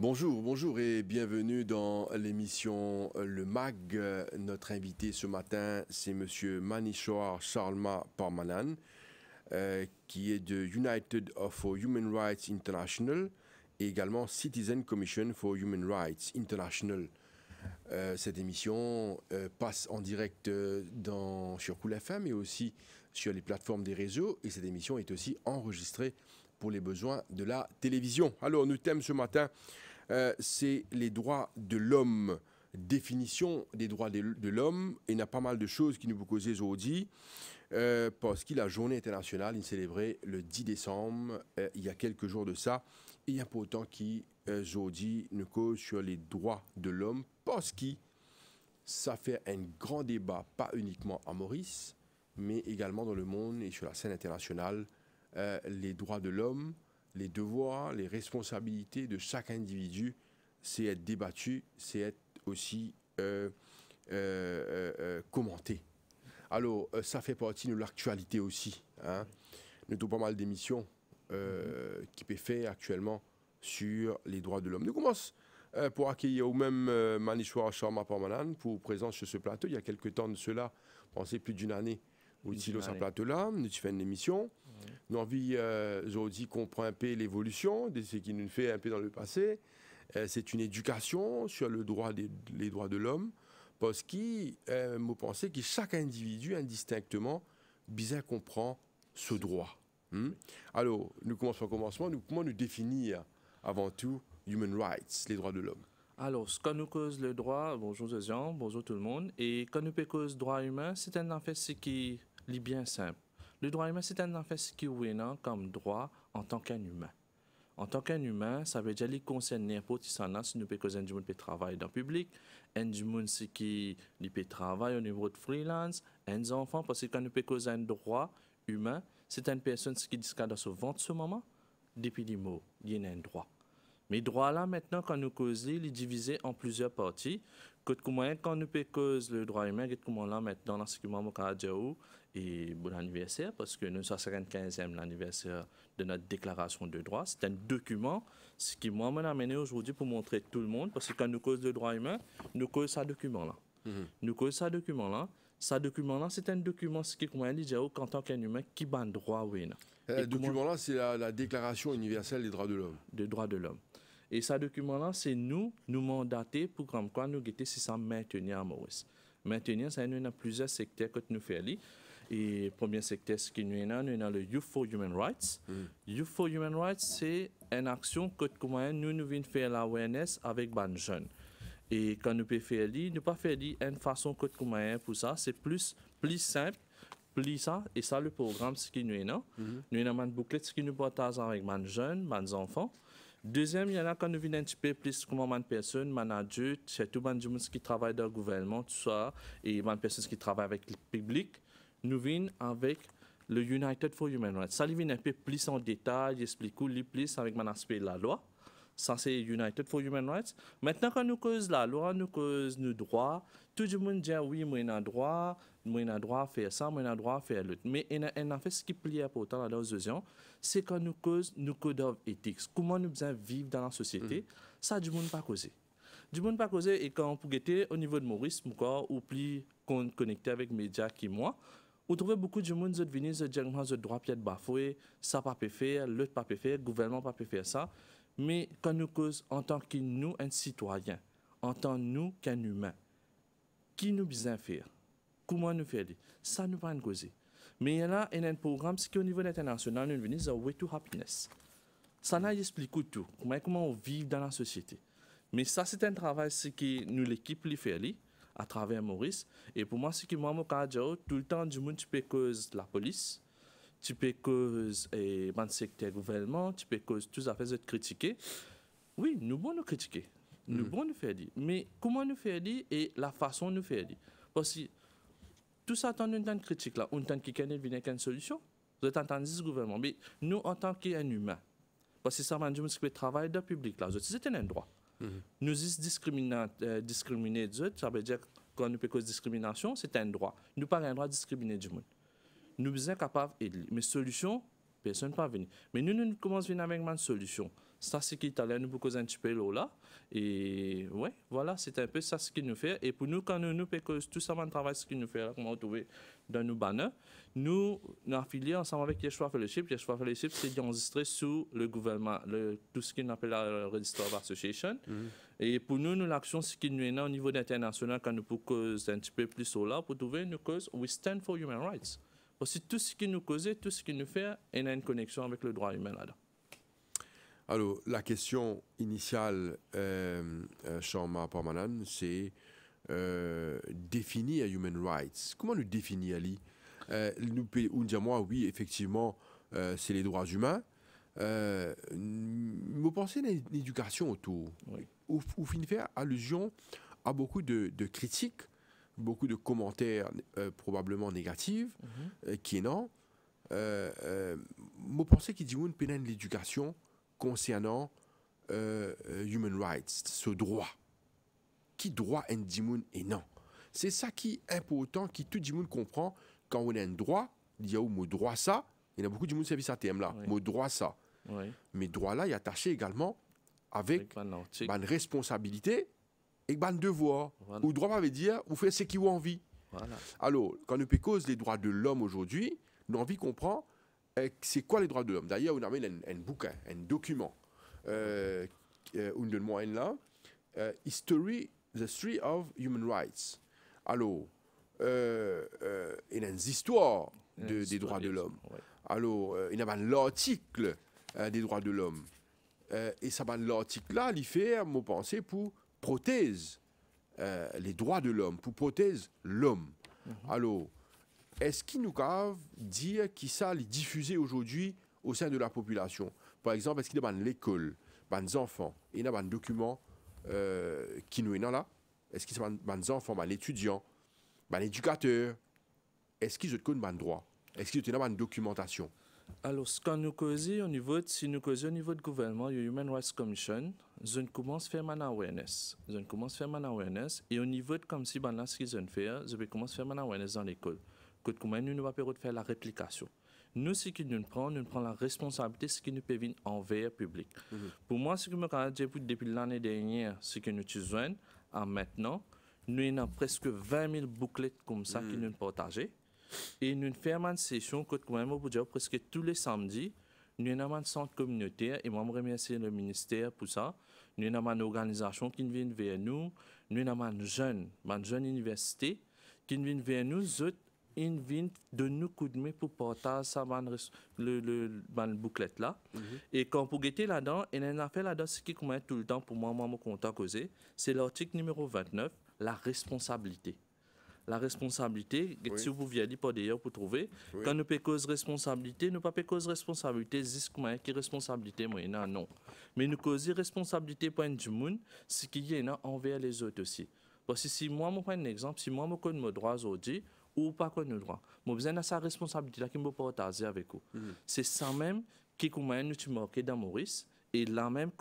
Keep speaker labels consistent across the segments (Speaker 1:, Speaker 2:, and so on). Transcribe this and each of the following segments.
Speaker 1: Bonjour, bonjour et bienvenue dans l'émission Le MAG. Notre invité ce matin, c'est Monsieur Manishoar Sharma Parmanan, qui est de United for Human Rights International et également Citizen Commission for Human Rights International. Cette émission passe en direct sur Cool FM et aussi sur les plateformes des réseaux. Et cette émission est aussi enregistrée pour les besoins de la télévision. Alors, notre thème ce matin, c'est les droits de l'homme. Définition des droits de l'homme. Et il y a pas mal de choses qui nous vous causent aujourd'hui. Parce que la journée internationale est célébrée le 10 décembre, il y a quelques jours de ça. Et il y a pas autant qui, aujourd'hui, nous cause sur les droits de l'homme. Parce que ça fait un grand débat, pas uniquement à Maurice, mais également dans le monde et sur la scène internationale. Les droits de l'homme, les devoirs, les responsabilités de chaque individu, c'est être débattu, c'est être aussi commenté. Alors, ça fait partie de l'actualité aussi. Hein. Nous avons pas mal d'émissions qui peuvent faire actuellement sur les droits de l'homme. Nous commençons pour accueillir au même Manishoar Sharma Parmanan pour présence sur ce plateau. Il y a quelques temps de cela, pensez plus d'une année, où il est sur ce plateau-là, nous avons fait une émission. Nous avons envie aujourd'hui comprendre un peu l'évolution de ce qui nous fait un peu dans le passé. C'est une éducation sur les droits de l'homme. Parce que je pense que chaque individu, indistinctement, bien comprend ce droit. Alors, nous commençons au commencement. Comment nous définir avant tout human rights, les droits de l'homme?
Speaker 2: Alors, quand nous cause le droit, bonjour Jean, bonjour tout le monde, et quand nous cause droit humain, c'est un en fait ce qui est bien simple. Le droit humain, c'est un en fait ce qui est comme droit en tant qu'un humain. En tant qu'un humain, ça veut dire qu'il concerne n'importe qui si nous pouvons un monde peut travailler dans le public, un monde qui peut travailler au niveau de freelance, un enfant, parce que quand nous pouvons un droit humain, c'est une personne qui dit dans ce ventre ce moment, depuis les mots, il y a un droit. Mais droit là, maintenant, quand nous causons, il est divisé en plusieurs parties. Quand nous causons le droit humain, comment là, maintenant, dans ce qui m'a et bon anniversaire, parce que nous sommes 75e l'anniversaire de notre déclaration de droits. C'est un document, ce qui m'a amené aujourd'hui pour montrer à tout le monde, parce que quand nous causons le droit humain, nous causons ce document-là. Nous causons ce document-là. Ce document-là, c'est un document qui, comme on dit, en tant qu'un humain, qui bat le droit.
Speaker 1: Ce document-là, c'est la Déclaration universelle des droits de l'homme.
Speaker 2: Des droits de l'homme. Et ce document-là, c'est nous mandater pour comme quoi nous guetter si ça maintenir à Maurice. Maintenir, ça nous a plusieurs secteurs que nous faisons. Et le premier secteur, ce qui nous a le Youth for Human Rights. Youth for Human Rights, c'est une action que nous venons faire l'awareness avec les jeunes. Et quand nous pouvons faire, nous pas faire une façon que pour ça, c'est plus simple. Plus ça, et ça le programme, ce qui nous est là. Nous avons un bouclet qui nous partage avec les jeunes, les enfants. Deuxième, il y en a quand nous venons un petit peu plus comme une personne, un adulte, c'est tout le monde qui travaille dans le gouvernement, tout ça, et une personne qui travaille avec le public. Nous venons avec le United for Human Rights. Ça, il vient un peu plus en détail, il explique plus avec mon aspect de la loi. Ça, c'est United for Human Rights. Maintenant, quand nous causons la loi, nous causons nos droits, tout le monde dit oui, moi, j'ai droit à faire ça, moi, j'ai droit à faire l'autre. Mais en fait, ce qui est plus important dans la deuxième, c'est quand nous causons nos codes éthiques. Comment nous devons vivre dans la société, ça, du monde pas causé. Du monde pas causé, et quand on peut guetter au niveau de Maurice, ou plus connecté avec les médias qui moi, vous trouvez beaucoup de monde qui viennent dire que le droit peut être bafoué, ça pas peut faire, l'autre pas peut faire, le gouvernement pas peut faire ça. Mais quand nous causons en tant que nous, un citoyen, en tant que nous, qu'un humain, qui nous besoin faire? Comment nous faire? Ça nous va nous causer. Mais il y a un programme qui au niveau international, nous venons The Way to Happiness. Ça nous explique tout, comment on vit dans la société. Mais ça, c'est un travail que nous, l'équipe, les fait à travers Maurice. Et pour moi, ce qui m'a dit, tout le temps, du monde, tu peux causer la police, tu peux causer le secteur gouvernement, tu peux causer tout ça, fait critiquer. Oui, nous devons nous critiquer. Nous devons nous faire dire. Mais comment nous faire dire et la façon de nous faire dire. Parce que tout ça, on entend une critique là, on entend qu'il y a une solution. Vous êtes entendu ce gouvernement. Mais nous, en tant qu'un humain, parce que ça m'a dit que le travail dans le public là, c'est un droit. Nous discriminer des autres, ça veut dire que quand nous faisons discrimination, c'est un droit. Nous n'avons pas un droit de discriminer du monde. Nous sommes capables d'aider. Mais solution, personne ne peut venir. Mais nous commençons à venir avec une solution. Ça, c'est qui t'allait nous pour causer un petit peu là. Et ouais, voilà, c'est un peu ça ce qu'il nous fait. Et pour nous, quand nous que tout ça, le travail, ce qu'il nous fait, là, comment on trouve dans nos banners, nous affiliés ensemble avec Yeshua Fellowship. Yeshua Fellowship, c'est enregistré sous le gouvernement, tout ce qu'on appelle la Register of Association. Et pour nous, l'action, ce qui nous est là au niveau international, quand nous pour cause un petit peu plus là, pour trouver une cause, we stand for human rights. Parce que tout ce qui nous cause, tout ce qui nous fait, il y a une connexion avec le droit humain là-dedans.
Speaker 1: Alors, la question initiale, Charles Parmanan, c'est définir human rights. Comment nous définir Ali nous dire moi, oui, effectivement, c'est les droits humains. Vous pensez à l'éducation autour,
Speaker 2: Oui.
Speaker 1: où finit faire allusion à beaucoup de critiques, beaucoup de commentaires probablement négatifs, qui est non. Vous pensez qu'il dit une peine l'éducation concernant human rights, ce droit. Qui droit un dimoun et non. C'est ça qui est important, qui tout dimoun comprend quand on a un droit, il y a mot droit ça, il y a beaucoup de monde qui service à thème là, mot droit ça.
Speaker 2: Oui.
Speaker 1: Mais droit là, il est attaché également avec une responsabilité et un devoir.
Speaker 2: Voilà.
Speaker 1: Ou droit veut dire, vous faites ce qui vous envie.
Speaker 2: Voilà.
Speaker 1: Alors, quand nous cause les droits de l'homme aujourd'hui, nous envie comprend c'est quoi les droits de l'homme. D'ailleurs, on amène un bouquin, un document, on donne moi là, the History of Human Rights. Alors, il y a une histoire des droits de l'homme.
Speaker 2: Ouais.
Speaker 1: Alors, il y a l'article des droits de l'homme. Et ça, l'article-là, il fait, à mon pensée, pour protéger les droits de l'homme, pour protéger l'homme. Alors, est-ce qu'il nous peut dire qui ça est diffusé aujourd'hui au sein de la population? Par exemple, est-ce qu'il y a l'école, des enfants, il y a un document qui nous est là? Est-ce qu'il y a des enfants, l'étudiant, l'éducateur? Est-ce qu'ils ont un droit? Est-ce qu'il y a une documentation?
Speaker 2: Alors, ce qu'on nous cause au niveau du gouvernement, le Human Rights Commission, je commence à faire mon awareness. Et au niveau de comme si là, ce qu'ils ont fait, je vais commencer à faire mon awareness dans l'école. Comment nous ne va pas faire la réplication. Nous, ce qui nous prend la responsabilité, ce qui nous peut venir envers le public. Pour moi, ce que je dis depuis l'année dernière, ce que nous utilisons à maintenant, nous avons presque 20 000 bouclettes comme ça qui nous partagent. Et nous faisons une session presque tous les samedis. Nous avons un centre communautaire et moi, je remercie le ministère pour ça. Nous avons une organisation qui vient vers nous. Nous avons une jeune université qui vient vers nous. Ils viennent de nous coup de main pour partager ça le bouclette là. Et quand vous guettez là-dedans, il y a une affaire là-dedans ce qui commence tout le temps pour moi mon contact causé, c'est l'article numéro 29, la responsabilité. La responsabilité, si vous pouvez aller par d'ailleurs pour trouver, quand nous payons cause responsabilité, nous pas payons cause responsabilité, c'est comment qui responsabilité moi non. Mais nous causons responsabilité pour du monde, ce qui est envers les autres aussi. Parce que si moi je prends un exemple, si moi je connais mes droits aujourd'hui ou pas connais mes droits, moi besoin de sa responsabilité là qui me partager avec vous. C'est ça même qui comment nous tu marqué dans Maurice. Et là même,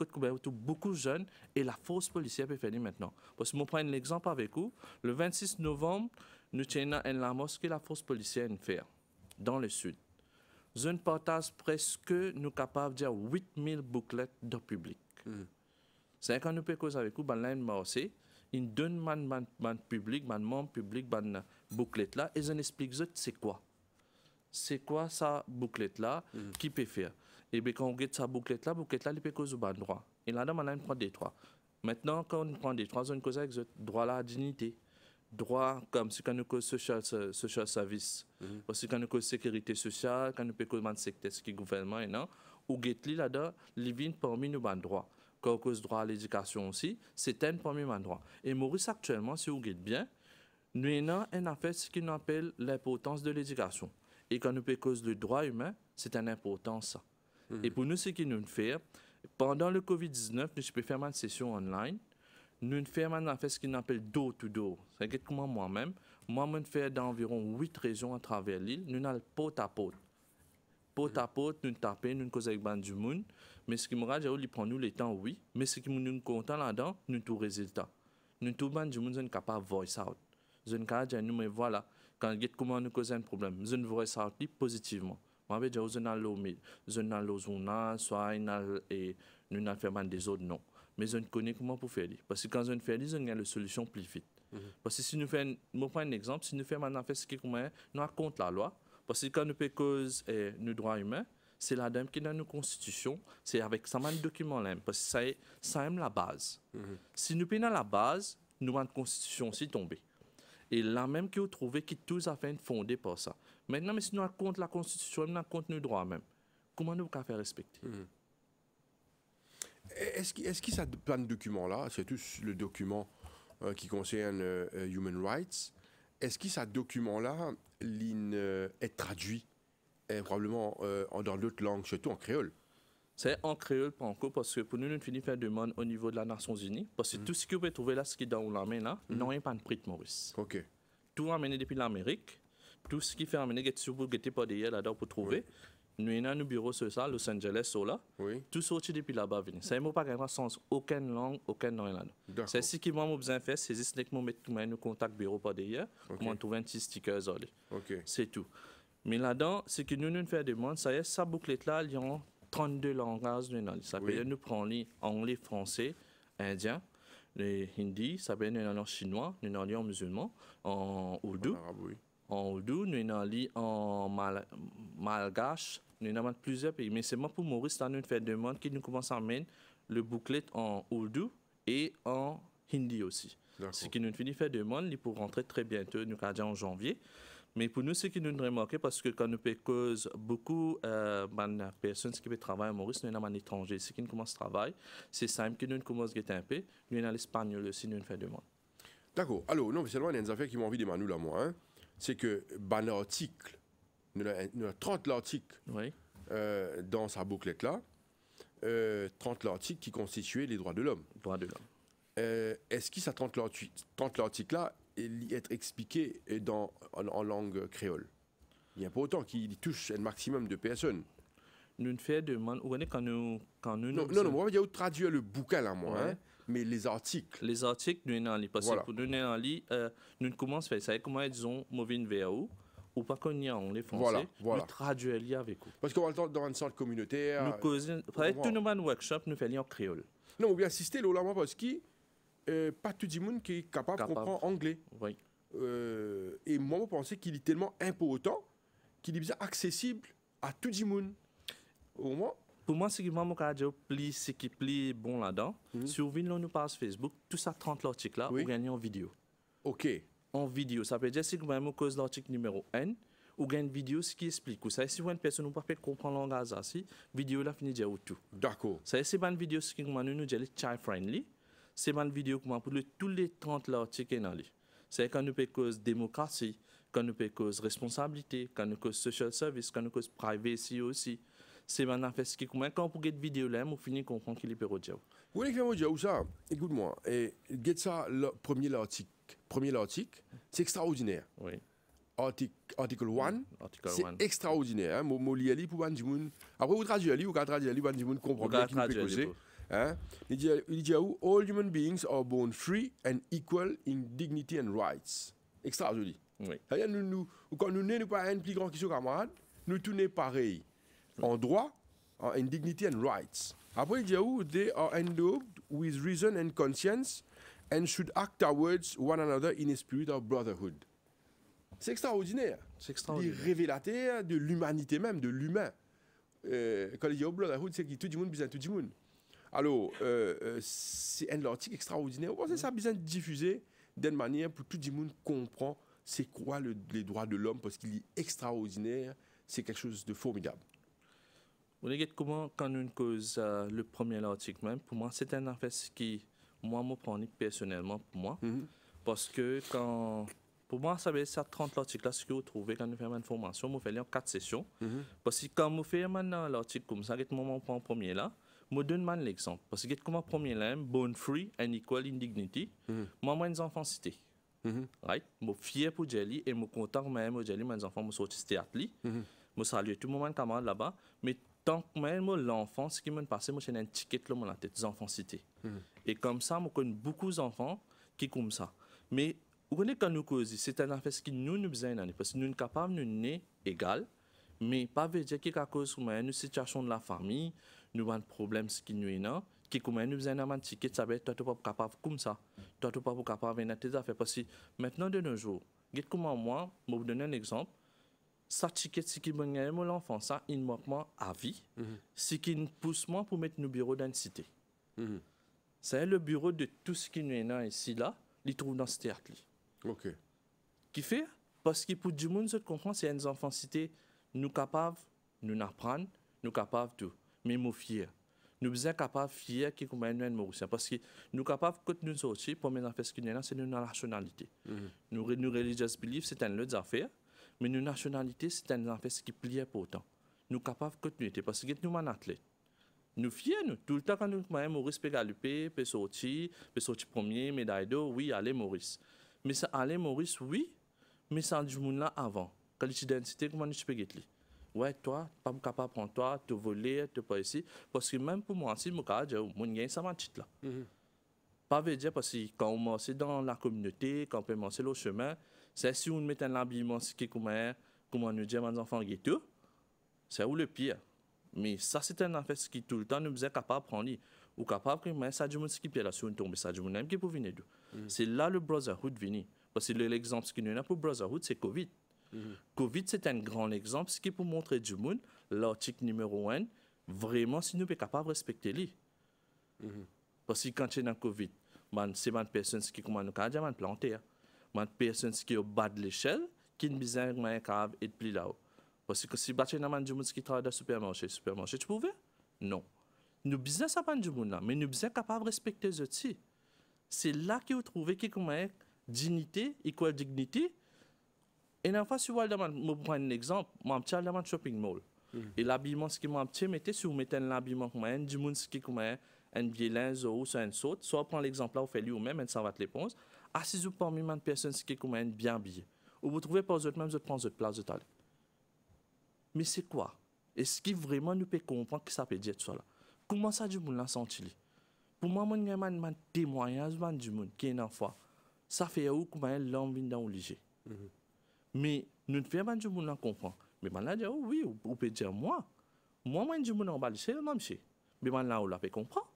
Speaker 2: beaucoup de jeunes et la force policière peut faire maintenant. Parce que je prends l'exemple avec vous. Le 26 novembre, nous tenons la mosquée la force policière fait dans le sud. Je partage presque, nous capables de dire 8000 bouclettes de public. C'est quand nous pouvons causer avec vous, là, une marché, ils donnent man public, man membre public, man bouclette là, et je explique c'est quoi. C'est quoi ça bouclette là, qui peut faire. Et bien, quand on get sa bouclette là, il peut causer au droit. Et là, on prend des droits. Maintenant, quand on prend des droits, on cause avec le droit à la dignité. Droit comme si quand on cause social service. Aussi quand on cause sécurité sociale, quand on peut cause de secteur qui gouvernement, et non. Ou get là-dedans, il vient parmi nos droits. Quand on cause droit à l'éducation aussi, c'est un parmi nos droits. Et Maurice, actuellement, si vous get bien, nous avons un affaire ce qu'on appelle l'importance de l'éducation. Et quand nous peut cause le droit humain, c'est une importance ça. Et pour nous, ce qui nous fait, pendant le COVID-19, nous pouvons faire une session online. Nous faisons ce qu'on appelle door-to-door. C'est comment moi-même. Moi, je fais d'environ 8 régions à travers l'île. Nous avons porte-à-porte. Porte-à-porte, nous tapons, nous causons avec du monde. Mais ce qui me rend, il prend nous le temps, oui. Mais ce qui nous content là-dedans, nous tout résultat. Nous tout du monde, nous sommes capables de voice out. Nous sommes capables de dire, mais voilà, quand comment nous causons un problème, nous sommes voice out positivement. Moi, je suis dans l'eau, soit nous n'avons fait des autres non. Mais on connaît comment pour faire. Parce que quand on fait, on a la solution plus vite. Parce que si nous faisons, je prends un exemple, si nous faisons un affaire qui nous contre la loi, parce que quand nous faisons cause nos droits humains, c'est la dame qui est dans nos constitutions, c'est avec ça man document là, parce que ça aime la base. Si nous payons la base, nous avons une constitution aussi tombée. Et là même qui ont trouvé qui tous a fait fondé par ça. Maintenant, mais si nous avons contre la constitution, nous avons contre nos droits même, comment nous pouvons faire respecter?
Speaker 1: Est-ce qu'il y a plein de documents là, c'est tout le document qui concerne Human Rights, est-ce que ce document-là est traduit probablement dans d'autres langues, surtout en créole?
Speaker 2: C'est en créole, pas encore, parce que pour nous, nous finissons faire demande au niveau de la Nations Unies, parce que tout ce que vous pouvez trouver là, ce qui est dans la main là, non, pas de prix de Maurice.
Speaker 1: OK.
Speaker 2: Tout amené depuis l'Amérique, tout ce qui fait amener, vous pouvez pas d'ailleurs là-dedans pour trouver. Oui. Nous avons un bureau sur ça, Los Angeles, là. Oui. Tout sorti depuis là-bas. Ça n'a pas de sens, aucune langue, aucun nom là-dedans. C'est ce qui m'a besoin de faire, c'est juste que nous mettons contact bureau par derrière, pour trouver un petit sticker. Okay. C'est tout. Mais là-dedans, c'est que nous faisons des demandes, ça y est, sa bouclette-là, il y a 32 langages. Ça peut nous prendre anglais, français, indien, le hindi, ça peut nous en chinois, nous en musulman, en ourdou. En ourdou, nous en malgache. Nous avons plusieurs pays, mais c'est moi pour Maurice, là, nous faisons des demandes qui nous commencent à mettre le bouclette en ourdou et en hindi aussi. Ce qui nous finit faire des demandes, pour rentrer très bientôt, nous allons en janvier. Mais pour nous, ce qui nous remarque, parce que quand nous cause beaucoup de personnes qui travaillent à Maurice, nous avons un étranger, ce qui nous commence à travailler, c'est simple que nous commençons à un peu, nous avons l'espagnol aussi, nous faisons des demandes.
Speaker 1: D'accord. Alors, non, seulement il y a des affaires qui m'ont envie de demander là, moi, hein, c'est que, article, nous avons 30 articles oui. Dans sa bouclette-là, 30 articles qui constituaient les droits de l'homme.
Speaker 2: Droits de l'homme.
Speaker 1: Est-ce que ces 30 articles-là être expliqué en langue créole? Il n'y a pas autant qu'il touche un maximum de personnes.
Speaker 2: Nous faisons des demandes, quand nous...
Speaker 1: Non, moi, je vais traduire le bouquin, là, moi, ouais. Hein, mais les articles.
Speaker 2: Les articles, nous en lisons. Parce que pour nous en lire, nous commençons à faire ça, comment disons, mauvais vers où? Ou pas qu'on y a en français, nous traduisons avec vous.
Speaker 1: Parce qu'on va le temps dans un centre communautaire.
Speaker 2: Nous causons, tout nos workshops, nous faisons en créole.
Speaker 1: Non, on vient assister là, parce que pas tout le monde qui est capable de comprendre anglais.
Speaker 2: Oui.
Speaker 1: Et moi, je pensais qu'il est tellement important qu'il est bien accessible à tout le monde. Au moins.
Speaker 2: Pour moi, ce qui est plus bon là-dedans, si vous venez nous page Facebook, tout ça 30 l'article là, vous gagnez en vidéo.
Speaker 1: OK.
Speaker 2: En vidéo. Ça veut dire que vous avez cause l'article numéro 1, ou gagne une vidéo ce qui explique. Ça, si vous avez une personne qui ne peut pas comprendre le langage, la vidéo là finit déjà tout.
Speaker 1: D'accord.
Speaker 2: Ça, c'est une vidéo qui nous dit child friendly. C'est une vidéo pour tous les 30 articles dans lui. C'est quand nous peut cause démocratie, quand nous peut cause responsabilité, quand nous cause social service, quand nous cause privacy aussi. C'est un affaire qui quand on regarde vidéo là, on finit comprendre qu'il est pérodien.
Speaker 1: Vous voulez que je vous dise ça? Écoute-moi, et get ça le premier article, c'est extraordinaire.
Speaker 2: Oui.
Speaker 1: Article 1, c'est extraordinaire. Hein? Moi, je lis pour les gens. Après, vous traduisez, vous traduisez, les gens comprennent ce qu'il peut causer. Hein? Il dit all human beings are born free and equal in dignity and rights. Extra joli.
Speaker 2: Oui.
Speaker 1: Quand nous n'est pas un plus grand qui sont camarades, nous tous n'est pareil. En droit, in dignity and rights. Après, il dit they are endowed with reason and conscience and should act towards one another in a spirit of brotherhood. C'est extraordinaire.
Speaker 2: C'est extraordinaire.
Speaker 1: Il est révélateur de l'humanité même, de l'humain. Quand il dit brotherhood, c'est que tout le monde besoin de tout le monde. Alors, c'est un article extraordinaire. C'est ça besoin de diffuser d'une manière pour tout le monde comprendre c'est quoi les droits de l'homme parce qu'il est extraordinaire. C'est quelque chose de formidable.
Speaker 2: Vous voyez comment, quand nous cause le premier article même, pour moi, c'est un affaire qui, moi, me prend personnellement pour moi. Parce que pour moi, ça veut dire 30 articles là, ce que vous trouvez quand nous faisons une formation, nous faisons 4 sessions. Parce que quand nous faisons maintenant l'article comme ça, moi, on prend le premier là, je donne l'exemple. Parce que comment premier là, born free and equal in dignity, moi, mes enfants cités. Right? Je suis fier pour Jelly et je suis content même pour Jelly, mes enfants, je suis sorti théâtre. Je salue tout le monde camarade là-bas. Mais tant que même l'enfant, ce qui m'a passé, moi, j'ai un ticket dans la tête, des enfants cités. Et comme ça, je connais beaucoup d'enfants qui sont comme ça. Mais vous connaissez quand nous causons, c'est un affaire qui nous besoin parce que nous sommes capables de nous égal, mais pas veut dire qu'il y a cause une situation de la famille, nous avons un problème ce qui nous est là, qui comment nous avons un ticket, ça veut dire toi, tu n'es pas capable comme ça. Toi, tu n'es pas capable de faire tes affaires. Parce que maintenant, de nos jours, comment moi, je vais vous donner un exemple. Ça, ticket, ce qui m'a mon enfant, ça, il manque moi à vie. Ce qui nous pousse moi pour mettre nos bureaux dans une cité. C'est le bureau de tout ce qui nous est là ici, là, il trouve dans ce théâtre.
Speaker 1: OK.
Speaker 2: Qui fait? Parce que pour du monde, je comprends, c'est une enfant cité, nous capables, nous apprendre, nous capables tout. Mais nous fiers. Nous sommes capables fiers qui comme un Mauricien. Parce que nous capables, quand nous sortir, pour mes affaires, ce qui nous est là, c'est notre nationalité. Nous religious beliefs, c'est une autre affaire. Mais nos nationalités, c'est un affaire qui plie pourtant. Nous capables de continuer parce que nous sommes athlètes. Nous fiers, nous. Tout le temps, quand nous sommes Maurice peut galoper, peut sortir premier, médaille d'or, oui, allez Maurice. Mais ça, allez Maurice, oui, mais ça du monde là avant. Quand l'identité, comment tu peux gagner? Ouais, toi, pas capable de prendre toi, te voler, te pas ici. Parce que même pour moi, si je gagne ça, titre là. Pas veut dire parce que quand on marche dans la communauté, quand on peut marcher le chemin, c'est si on met un habillement qui est comment nous dire, mes enfants, ghetto, c'est où le pire. Mais ça, c'est un affaire qui tout le temps nous est capable de prendre. Ou capable de mettre ça du monde qui est là, si on tombe, ça du monde qui peut venir d'où. C'est là le brotherhood venu. Parce que l'exemple qui nous a pour brotherhood, c'est Covid. Covid, c'est un grand exemple, ce qui peut montrer du monde, l'article numéro 1, vraiment, si nous sommes capables de respecter lui. Parce que quand tu es dans Covid, c'est une personne qui commence à nous planter. Une personne qui est au bas de l'échelle, qui ne besoin de être plus là-haut. Parce que si tu as du monde qui travaille dans le supermarché, tu pouvais? Non. Nous besoin ça pas du monde là, mais nous besoin capable de respecter les autres. C'est là que vous trouvez que comme dignité, égale dignité. Et une fois, si vous prendre un exemple, moi, je suis dans un shopping mall. Et l'habillement, ce qui m'a petit, mettez si vous mettez un habillement comme un, du monde qui est comme un biélin, ou un saut, soit prendre l'exemple là, vous faites lui-même, ça va te l'éponge. Assisez-vous parmi une personne qui est comme un bien habillé. Ou vous trouvez pas aux autres, même vous prenez votre place de taille. Mais c'est quoi? Est-ce qu'il vraiment nous peut comprendre que ça peut dire tout ça là? Comment ça du monde l'a senti? Pour moi, il y a un témoignage du monde qui est une fois. Ça fait où comment l'homme vient dans le léger. Mais nous ne faisons pas du monde comprendre. Mais là, oui, vous pouvez dire moi, du monde en bas, c'est le même chez. Mais là, on l'a fait comprendre.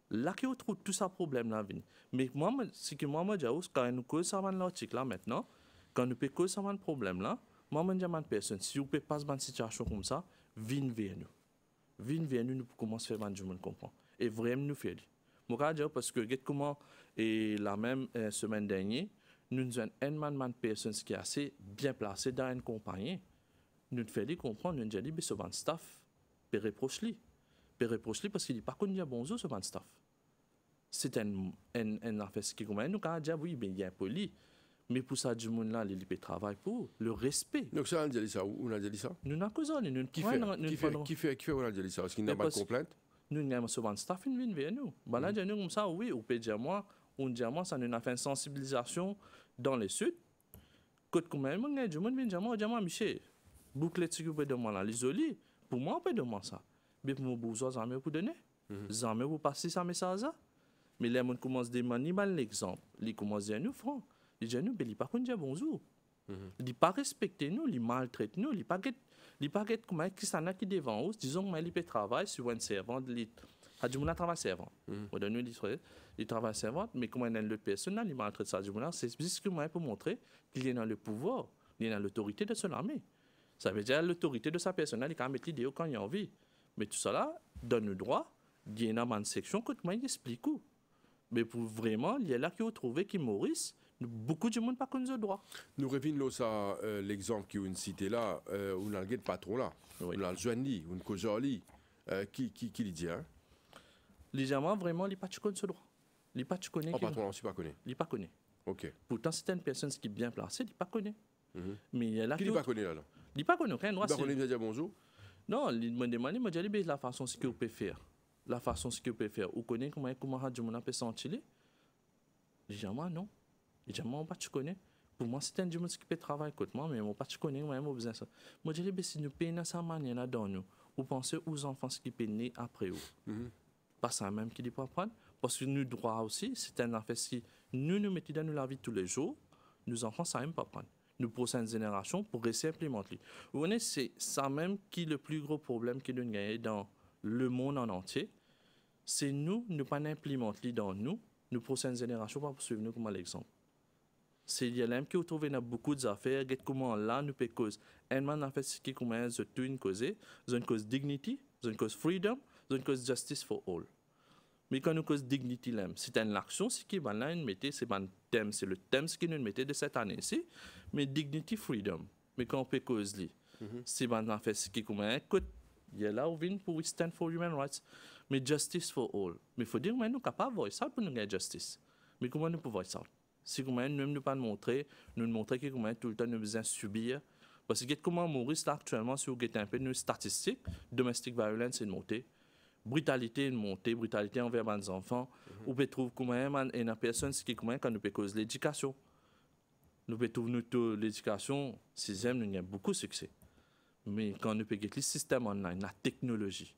Speaker 2: Là, qu'on trouve tout ça problème là. Mais moi, ce que moi, je dis, quand nous causons ça dans l'article là maintenant, quand nous pouvons causer ça dans problème là, moi, je dis à une personne, si vous pouvez passer dans une situation comme ça, venez vers nous. Venez vers nous, nous commençons à faire du monde comprendre. Et vraiment, nous faisons. Je vais dire parce que, comment, et la même semaine dernière, nous avons une personne qui est assez bien placée dans une compagnie. Nous faisons comprendre, nous avons dit, ce ban staff, peut reprocher parce qu'il n'est pas connu à bonjour, ce ban staff. C'est un affaire qui est comme nous avons dit, oui, mais il y a un poli. Mais pour ça, du monde là, il peut travailler pour le respect.
Speaker 1: Donc ça, on a dit ça. Où on a dit ça?
Speaker 2: Nous n'avons pas nous
Speaker 1: qui fait on a dit ça? Est-ce qu'il n'y a pas de complainte?
Speaker 2: Nous avons ce ban staff, il vient vers nous. Là, nous comme ça, oui, on peut dire moi, ça nous a fait une sensibilisation dans les Sud. Quand comme même, du monde vient dire moi, Michel, boucler ce que vous pouvez demander là, l'isoler. Pour moi, on peut demander ça. Mais pour moi, vous avez pour donner. Vous avez pour passer ça message là. Mais les gens commencent à demander l'exemple. Ils commencent à dire nous, franc. Ils disent nous, mais ils ne pas dire bonjour. Ils ne pas respecter nous, ils maltraitent nous, ils ne pas comment qui s'en a qui devant nous. Disons que ils peuvent travailler sur un servant. Il travaille servant. Il travaille servant, mais comme il y a l'autre personne, il maltraite ça. C'est juste que moi pour montrer qu'il est dans le pouvoir, il est dans l'autorité de son armée. Ça veut dire l'autorité de sa personne, il peut mettre l'idée quand il a envie. Mais tout ça là, donne le droit, il y a une section que moi il explique où. Mais pour vraiment, il y a là qu'il faut trouver qui Maurice. Beaucoup de monde pas connu le droit.
Speaker 1: Nous revenons à l'exemple qui est cité là, où on a le patron là, oui. On a le jeune lit, on a le causeur lit, qui le dit hein?
Speaker 2: Les gens vraiment, ils ne pas connu ce droit. Ils pas connaît.
Speaker 1: Oh, patron, on ne pas connaît.
Speaker 2: Il pas connaît.
Speaker 1: OK.
Speaker 2: Pourtant, c'est une personne qui est bien placée, il pas connaît. Mais il y a là
Speaker 1: qui pas connaît là?
Speaker 2: Il pas connaît aucun droit.
Speaker 1: Il pas connaît dire bonjour.
Speaker 2: Non, il me demande, il me dit la façon ce que vous pouvez faire. La façon ce que vous pouvez faire. Vous connaissez comment du monde peut sentir? Les gens non. Les gens on pas tu connais. Pour moi, c'est un du monde qui peut travailler contre moi, mais moi pas tu connais, moi j'ai besoin ça. Moi je dis si nous payons de cette manière là dans nous, vous pensez aux enfants qui peuvent naître après vous. Pas ça même qui dit pas prendre. Parce que nous droits aussi, c'est un affaire qui nous mettons dans la vie tous les jours, nos enfants ça même pas prendre. Nous prochaines générations pour essayer d'implémenter. Vous voyez, c'est ça même qui est le plus gros problème que nous gagnons le monde en entier, c'est nous pas implémenter dans nous prochaines générations pas poursuivre nous comme l'exemple. C'est il y a l'homme qui trouve beaucoup d'affaires, comment là nous peut cause. Un man en fait ce qui commence à tout une cause, une cause dignity, une cause freedom, une cause justice for all. Mais quand nous cause dignity là, c'est une action ce qui va là mettait c'est un thème, c'est le thème ce qui nous mettait de cette année-ci, mais dignity freedom. Mais quand on peut cause lui, c'est en fait ce qui commence écoute, il y a là où vient pour stand for human rights, mais justice for all. Mais il faut dire mais nous capable de voir ça pour nous gagner justice. Mais comment nous pouvons voir ça? Si comment nous ne pas montrer que comment tout le temps nous besoin subir parce que comment Maurice là actuellement si vous regardez un peu nos statistiques domestic violence est montée brutalité est montée brutalité envers les enfants on peut trouver comment une personne qui comment quand nous peut cause l'éducation nous peut trouver l'éducation sixième nous y a beaucoup de succès mais quand nous peut le système online la technologie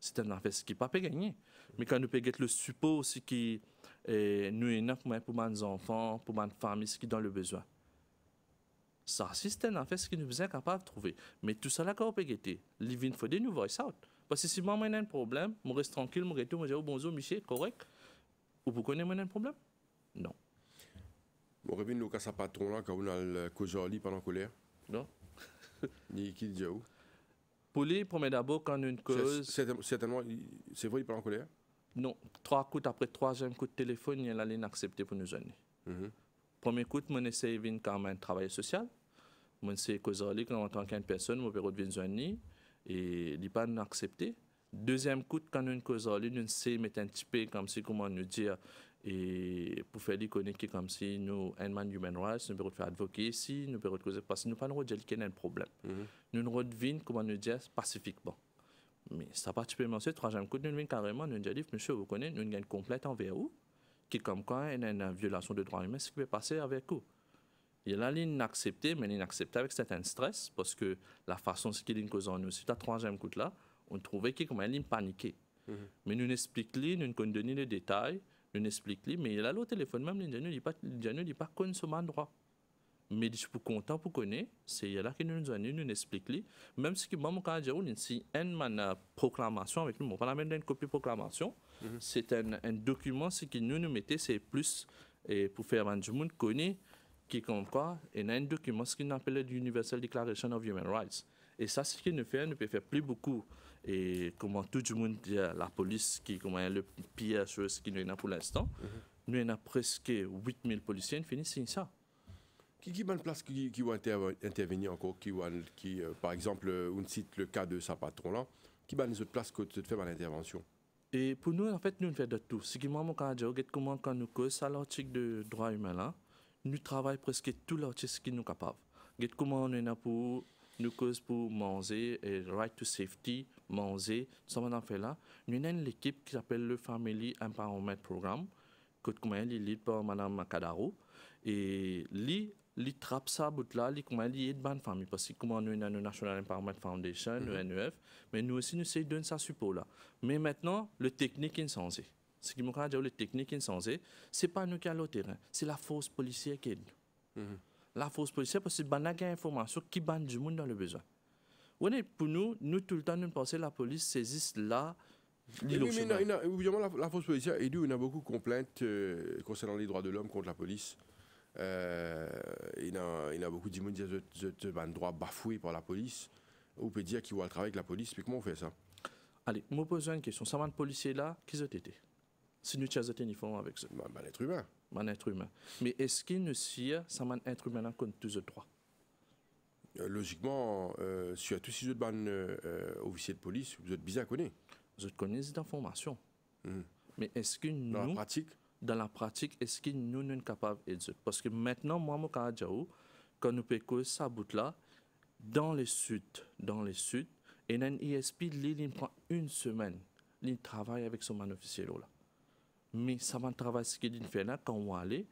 Speaker 2: c'est un affaire qui pas peut gagner mais quand nous peut le support aussi qui nous avons pour nos enfants, pour nos familles qui ont le besoin. Ça, c'est un fait ce que nous sommes capables de trouver. Mais tout ça, là, quand on peut guetter, il faut des nouveaux out. Parce que si moi, j'ai un problème, je reste tranquille, je reste je dis bonjour, Michel, correct. Ou vous connaissez un problème? Non.
Speaker 1: On revient au cas de patron là, quand on a le causali pendant la colère.
Speaker 2: Non.
Speaker 1: Ni qui dit où?
Speaker 2: Pour les, premier d'abord, quand une cause.
Speaker 1: Certainement, c'est vrai, il pendant la colère?
Speaker 2: Non, 3 coups après 3e coup de téléphone, il y a la ligne acceptée pour nous donner. Premier coup, je essaie de venir quand même travailler social. Je essaie de en tant qu'une personne, je peux venir donner et il n'est pas accepté. Deuxième coup, quand une cause nous essaie de mettre un petit peu comme si, comment nous dire, et pour faire des connaître comme si nous, un man human rights, nous pouvons faire advoquer ici, nous pouvons causer parce que nous ne pouvons pas dire qu'il y a un problème. Nous nous revenons, comment nous dire, pacifiquement. Mais ça particulièrement ce troisième coup, nous venons carrément, nous disons, monsieur, vous connaissez, nous gagnons complète envers vous, qui comme quoi il y a une violation de droits humains, ce qui peut passer avec vous. Il y a la ligne inacceptée, mais inacceptée avec certain stress, parce que la façon ce qu'il y a une cause en nous, c'est la troisième coup là, on trouvait qu'il y a comme une ligne paniquée. Mais nous expliquons, nous nous donnons les détails, nous expliquons, mais il y a l'autre téléphone même, nous ne dit pas qu'on se met en droit. Mais je suis content pour connaître, c'est là que nous expliquons, même si moi, quand je dis si une proclamation avec nous, on parle même d'une copie de proclamation, c'est un document, ce que nous mettons, c'est plus pour faire un du monde connaît, qui comme quoi, il y a un document, ce qu'on appelle l'Universal Declaration of Human Rights. Et ça, ce qu'il nous fait, nous peut faire plus beaucoup. Et comment tout le monde dit, la police, qui comment est le pire chose qu'il y a pour l'instant, nous avons presque 8000 policiers, qui finissent ça.
Speaker 1: Qui va une place qui va intervenir encore, qui par exemple, on cite le cas de sa patron là, qui va une autre place que de faire l'intervention.
Speaker 2: Et pour nous, en fait, nous faisons de tout. Ce qui moi, quand nous cause à l'article de droits humains là, nous travaillons presque tout l'article qui nous capable. Comment on est là pour nous cause pour manger et right to safety, manger, ça on en fait là. Nous avons une équipe qui s'appelle le Family Empowerment Program, que comment elle est lead par Madame Kadaro et li trappe ça bout là li comment li aide bonne famille parce que comment nous avons National Empowerment Foundation le NEF mais nous aussi nous essayons de donner ça support là mais maintenant le technique est changé ce qui me dire le technique est changé c'est pas nous qui allons au terrain c'est la force policière qui aide la force policière parce que banag information qui ban du monde dans le besoin pour nous tout le temps nous pensons la police saisisse là.
Speaker 1: Évidemment, la force policière, et nous, on a beaucoup de complaintes concernant les droits de l'homme contre la police. Il y a beaucoup de gens qui disent que un droit bafoué par la police. On peut dire qu'ils vont travailler avec la police, mais comment on fait ça?
Speaker 2: Allez, moi pose une question. Ça va policier là, qui ont été? Si nous avons été uniforme avec ça.
Speaker 1: Un être humain.
Speaker 2: Un être humain. Mais est-ce qu'il nous sert, ça va être humain là contre tous les droits?
Speaker 1: Logiquement, si à tous ces autres officiers de police, vous êtes bizarre à connaître.
Speaker 2: Vous connaissez des informations. Mais est-ce que nous, dans la pratique, est-ce que nous sommes capables de dire? Parce que maintenant, moi, quand nous pécons ça bout là, dans les sud, et un ISP, il prend une semaine, il travaille avec son man officiel là. Mais ça va travailler ce qu'il fait là, quand on va aller,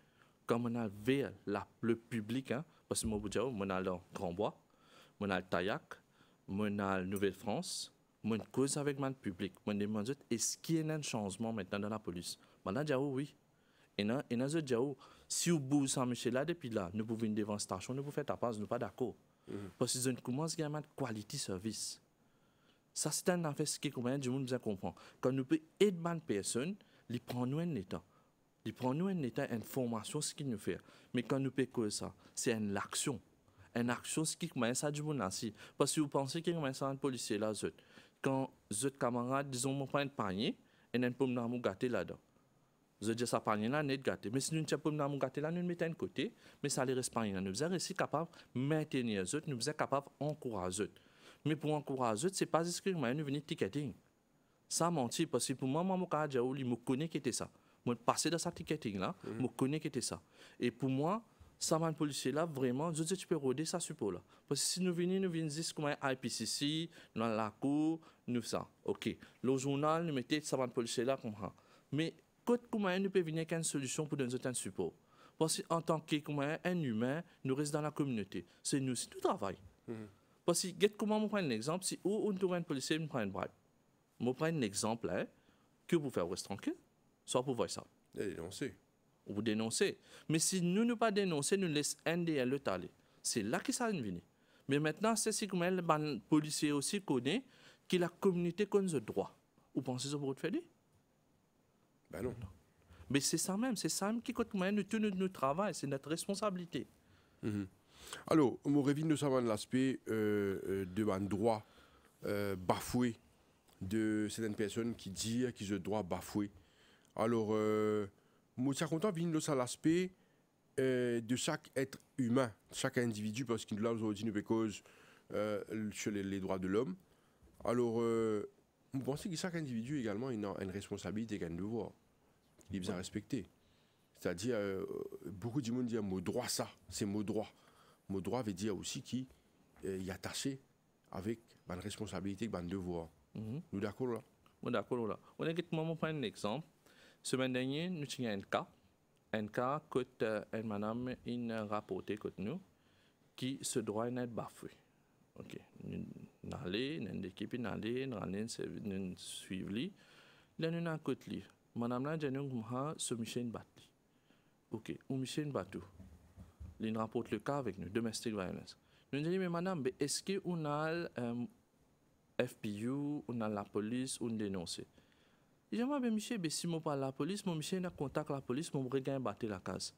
Speaker 2: quand on a vers le public, hein, parce que moi, on a le Grand Bois, on a le Taillac, on a la Nouvelle-France, moi, cause avec le public. Moi, je demande est-ce qu'il y a un changement maintenant dans la police? Maintenant, je dis oui. Et je dis si vous bougez sans Michel là, depuis là, nous pouvons devant la station, nous pouvons faire ta passe, nous ne sommes pas d'accord. Parce que nous commençons à avoir quality service. Ça, c'est un affaire qui est combien du monde besoin comprendre. Quand nous pouvons aider une personne, il prend nous un état. Il prend nous un état, une formation, ce qu'il nous fait. Mais quand nous pouvons que ça, c'est une action. Une action, ce qui commence à du monde ainsi. Parce que vous pensez qu'il y a un policier là, quand les camarades, disons, on prend un panier, et on peut nous gâter là-dedans. Je dis ça panier là, net gâté. Mais si nous ne sommes pas nous gâter là, nous le mettons de côté, mais ça les reste pas. Nous sommes aussi capables de maintenir les autres, nous sommes capables d'encourager les autres. Mais pour encourager les autres, ce n'est pas juste que nous venons ticketing. Ça mentit, parce que pour moi, je me connais qui était ça. Je passé dans sa ticketing là, je me connais qui était ça. Et pour moi, ça va un policier là, vraiment, je dis tu peux roder ça support là. Parce que si nous venons dire comme un IPCC, dans la cour, nous ça. OK. Le journal, nous mettons ça va un policier là comme ça. Mais comment nous peut venir avec une solution pour nous donner un support? Parce qu'en tant qu'un humain, nous restons dans la communauté. C'est nous, c'est tout travail. Parce que, comment on prend un exemple, si on trouve un policier, on prend une bribe. On prend un exemple là, que vous faire rester tranquille, soit pour voir ça.
Speaker 1: Et dénoncer.
Speaker 2: Vous dénoncez. Mais si nous ne pas dénoncer, nous laissons un DL aller. C'est là que ça vient. Mais maintenant, c'est si comme les policiers aussi connaissent que la communauté connaît le droit. Vous pensez que vous pouvez faire?
Speaker 1: Ben non.
Speaker 2: Mais c'est ça même qui compte nous tout notre travail, c'est notre responsabilité.
Speaker 1: Alors, on revient de savoir l'aspect de un droit bafoué de certaines personnes qui disent qu'ils ont le droit bafoué. Alors, moi, je suis content de venir de l'aspect de chaque être humain, chaque individu, parce qu'il nous aujourd'hui nous cause sur les droits de l'homme. Alors, vous pensez que chaque individu également a une responsabilité et un devoir. Il est bien respecté. C'est-à-dire, beaucoup de monde disent mot droit, ça, c'est mot droit. Mot droit veut dire aussi qu'il est attaché avec une responsabilité et un devoir. Nous d'accord là?
Speaker 2: Nous d'accord là. On a prendre un exemple. Semaine dernière, nous avons un cas que une madame a rapporté contre nous qui se droit être bafoué. OK. Nous allons, une équipe allons, nous suivons. Là, nous avons côté lui. Madame là, j'ai dit ce monsieur battu. OK. Ou monsieur battu. Il rapporte le cas avec nous, domestic violence. Nous avons dit, mais madame, est-ce qu'on a FPU, on a la police, on dénonce? Je dis, mais monsieur, si je parle de la police, mon monsieur a contact la police, mon regain battre la case.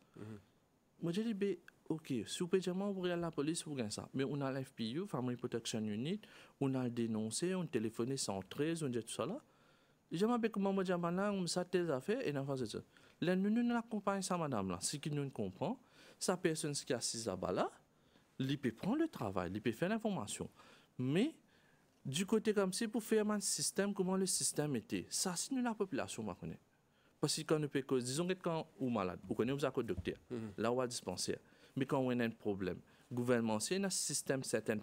Speaker 2: Moi, je dis, OK, si vous pouvez dire, vous regardez la police, vous gagnez ça. Mais on a la FPU, Family Protection Unit, on a dénoncé, on téléphone 113, on dit tout ça là. Je dis, mais comment moi, je dis, on ça tes affaires, et on fait ça. Là, nous accompagnons ça, madame là. Ce qui nous comprend, sa personne qui est assise là-bas là, il peut prendre le travail, il peut faire l'information. Mais, du côté comme ça, pour faire un système, comment le système était, ça, c'est nous la population, on connaît. Parce que quand nous peut cause, disons que quand on est malade, vous connaissez, vous avez un docteur, là, on a un dispensaire. Mais quand on a un problème, le gouvernement, c'est un système, certains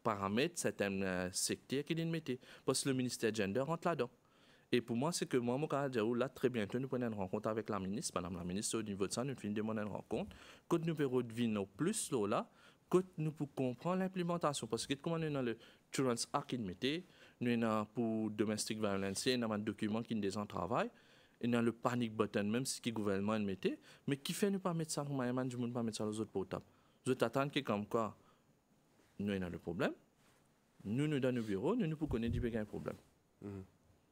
Speaker 2: paramètres, certains secteurs qui les mettent. Parce que le ministère gender rentre là-dedans. Et pour moi, c'est que moi, là, très bientôt, nous prenons une rencontre avec la ministre. Madame la ministre, au niveau de ça, nous finissons une rencontre. Quand nous pouvons revenir plus là, quand nous pouvons comprendre l'implémentation. Parce que comme on est dans le Children's Act qui mettait, nous avons pour domestic violence, nous avons un document qui nous en travail. Et nous avons le panic button, même si le gouvernement le mettait. Mais qui fait ne pas mettre ça, comment du monde pas mettre ça aux autres portables. Les autres attendent que comme quoi, nous avons le problème. Nous dans le bureau, nous pouvons connaître qu'il y a un problème.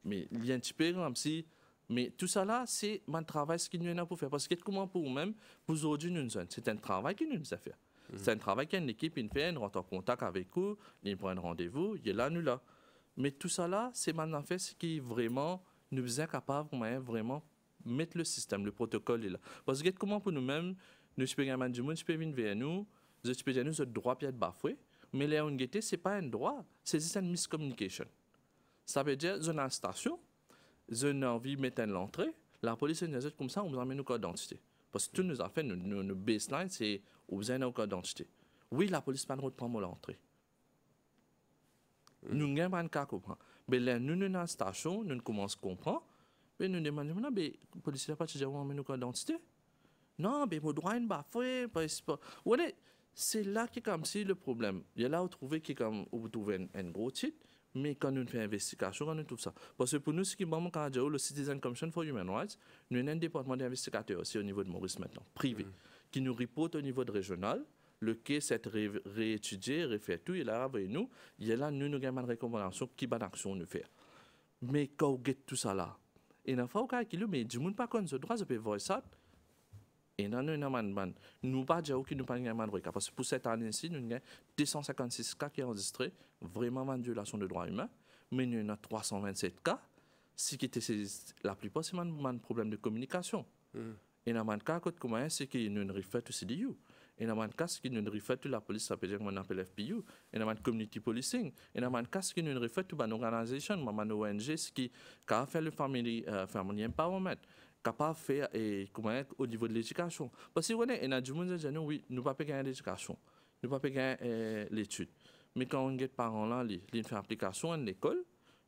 Speaker 2: Mais il y a un petit peu comme si. Mais tout ça là, c'est mon travail, ce qu'il nous a pour faire. Parce que comment pour nous-mêmes, pour aujourd'hui, c'est un travail qui nous a fait. C'est un travail qu'une équipe fait, nous rentre en contact avec eux, ils prennent rendez-vous, il est là, nous là. Mais tout ça là, c'est maintenant fait ce qui vraiment nous est capable de vraiment mettre le système, le protocole est là. Parce que comment pour nous-mêmes, nous sommes du monde, tu peux venir vers nous, tu peux dire nous, ce droit peut être bafoué, mais là, on ce n'est pas un droit, c'est juste une miscommunication. Ça veut dire, dans la station, j'ai envie de mettre l'entrée, la police nous dit comme ça, on vous emmène nos codes d'identité. Parce que tout nous a fait, nos baseline, c'est vous avez nos codes d'identité. Oui, la police n'a pas le droit de prendre l'entrée. Nous n'avons pas de cas comprendre. Mais là, nous, dans la station, nous commençons à comprendre. Mais nous demandons, mais la police n'a pas de droit de nos codes d'identité. Non, mais mon droit est bafoué. C'est là qui est comme si le problème. Il y a là où vous trouvez un gros titre. Mais quand nous faisons une investigation, quand nous tout ça. Parce que pour nous, ce qui est bon, quand le Citizen Commission for Human Rights, nous avons un département d'investigateurs aussi au niveau de Maurice maintenant, privé, qui nous reporte au niveau de régional. Le cas c'est réétudié, refait tout, il a avec nous, il y a là, nous avons une recommandation qui bonne action nous faire. Mais quand on get tout ça là, il y a fois qu'il mais du monde pas qu'on se droit, je peux voir ça. Et non, nous n'avons nous pas dire que nous pas de cas parce que pour cette année-ci, nous avons 256 cas qui sont enregistrés, vraiment en violation de droits humains, mais nous avons 327 cas, ce qui était la plupart c'est un problème de communication. Et dans le cas comment c'est qu'il nous refait tout CDU. Et dans le cas c'est qu'il nous refait toute la police, ça peut dire qu'on appelle FPU. Et dans le community policing. Et dans le cas c'est qu'il nous refait toute une organisation, une ONG, ce qui a fait le family empowerment. Capable de faire au niveau de l'éducation. Parce que on a du monde qui dit oui, nous ne pouvons pas gagner l'éducation, nous ne pouvons pas gagner l'étude. Mais quand on a des parents là, ils font application à l'école,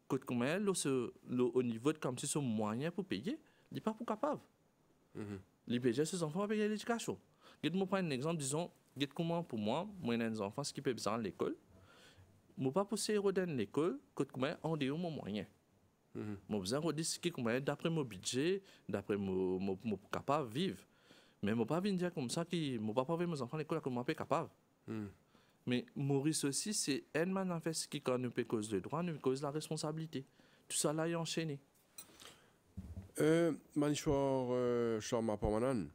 Speaker 2: au niveau de comme si son moyen pour payer, il n'est pas pour capable. Les payer ses enfants à payer l'éducation. Je vais prendre un exemple, disons, comment pour moi, j'ai des enfants qui peuvent besoin de l'école, je ne peux pas pousser à l'école, comment on dit mon moyen. J'ai besoin de dire ce qui d'après mon budget, d'après mon capable de vivre. Mais je ne peux pas dire comme ça que je ne peux pas envoyer mes enfants à l'école comme je suis capable. Mais Maurice aussi, c'est un manifeste qui, quand nous peut cause le droit, nous cause la responsabilité. Tout ça là est enchaîné.
Speaker 1: Manichor Sharma Parmanan,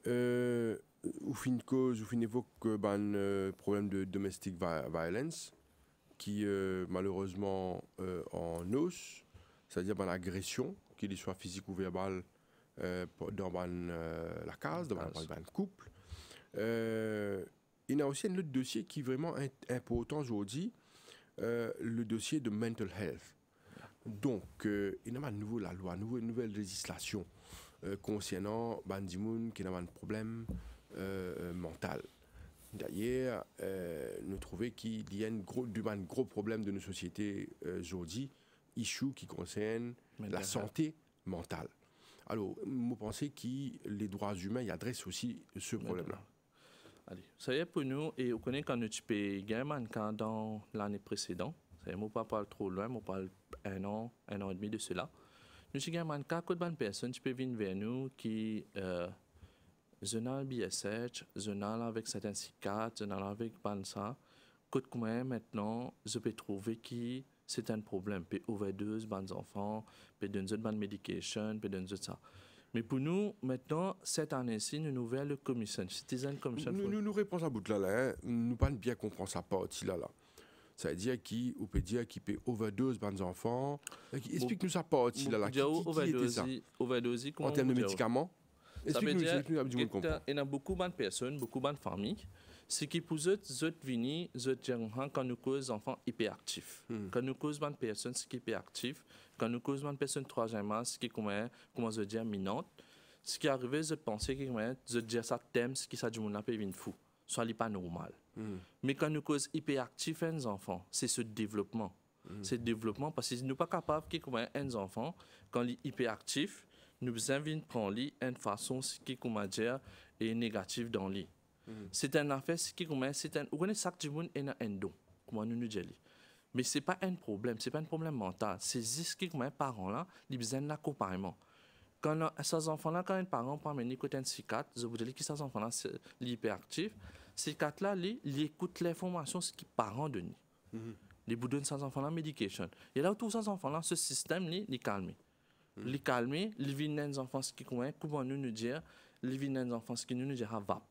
Speaker 1: ou fin cause, ou fin évoque un problème de domestic violence qui malheureusement en hausse, c'est-à-dire l'agression, qu'il soit physique ou verbale, dans la case, dans le couple. Il y a aussi un autre dossier qui est vraiment important aujourd'hui, le dossier de mental health. Donc, il y a à nouveau la loi, une nouvelle législation concernant Bandimoun qui a un problème mental. D'ailleurs, nous trouvons qu'il y a un gros problème de nos sociétés aujourd'hui, issue qui concerne la santé mentale. Alors, vous pensez que les droits humains y adressent aussi ce problème-là?
Speaker 2: Allez, ça y est pour nous, et vous connaissez quand nous avons quand dans l'année précédente, je ne parle pas trop loin, je parle un an et demi de cela. Nous avons un cas de personnes qui peuvent venir vers nous qui zonal BSH, zonal avec certains cicatrices, zonal avec ça. Comment maintenant, je peux trouver que c'est un problème. Peut overdose, bonnes enfants, peut donner une bonne médication, peut donner ça. Mais pour nous, maintenant, cette année-ci, nous avons le commission, Citizen Commission.
Speaker 1: Nous répondons à bout de là, nous pas bien comprendre ça partie là. Ça veut dire qui, on peut dire qui peut overdose bonnes enfants. Explique-nous ça partie là. Qui était ça?
Speaker 2: Overdose,
Speaker 1: en termes de médicaments?
Speaker 2: Ça veut dire qu'il y a beaucoup de personnes, beaucoup de familles, ce qui pour eux, venir, quand nous causons enfants hyperactifs. Quand nous causons des personnes qui sont hyperactives, quand nous causons des personnes troisièmement, ce qui est comment je dire, minante, ce qui arrive, je pense que je dire ça thème, ce qui ça du monde peut venir fou, soit pas normal. Mais quand nous causons hyperactifs les enfants, c'est ce développement. C'est le développement parce que nous ne sommes pas capables que les enfants, quand ils sont hyperactifs, nous invitons à prendre une façon qui est négative dans lui. C'est un affaire qui c'est un on ça que du monde est un don comment nous disons. Mais c'est pas un problème, c'est pas un problème mental, c'est juste que mes parents là, ils besoin d'accompagnement. Quand ces enfants là quand un parent prend une côté un cicatrice, je vous dis que ces enfants là c'est hyperactif, ces quatre là ils écoutent l'information ce qui parents donnent. Les vous donnent ces enfants là médication. Et là tous ces enfants là ce système les calme. Les calmer, les viennent des enfants qui comment nous dire, les viennent des enfants qui nous dire va.